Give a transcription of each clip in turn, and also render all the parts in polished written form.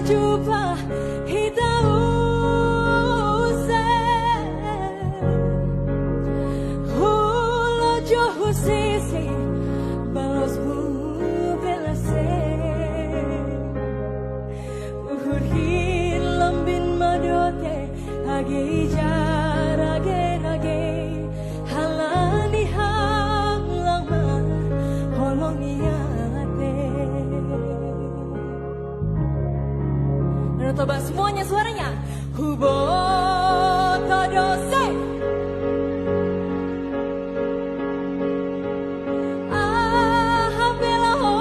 jumpa hitau se hulo johu sisi balos bu belase uhur lambin madote age jarage rage halani hang lama holoniate. Dan coba semuanya suaranya hubo todose bela ho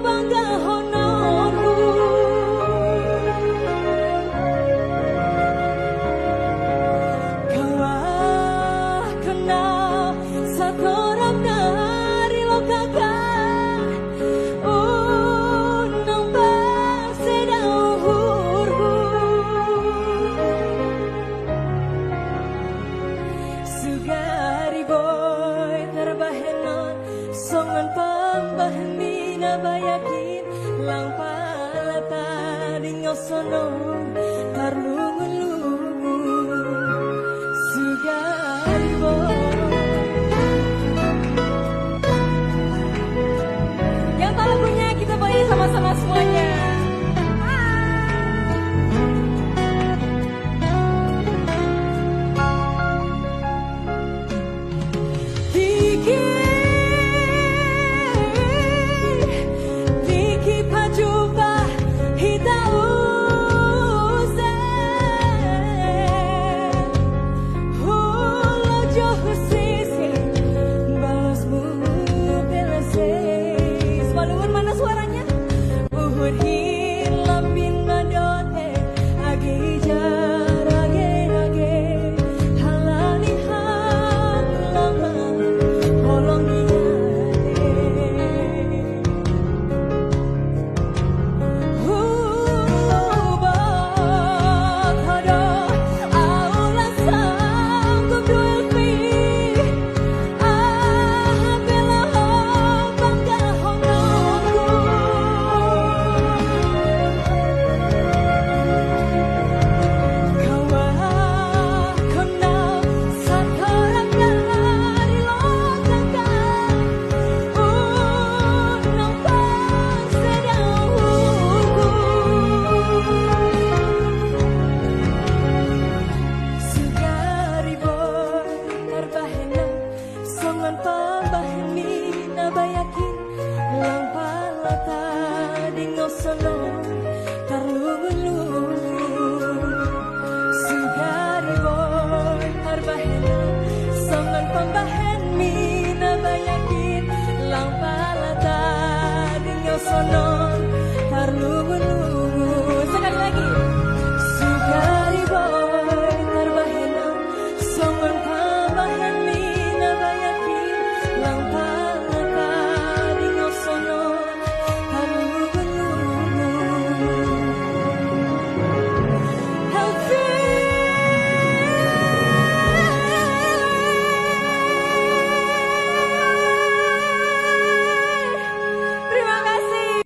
bangga honoru kau kenal satu orang dari lokakan unang basedau hurbu sugari boy terbahenon songan pambahmina bayakin lang palata di ngosono tarlungun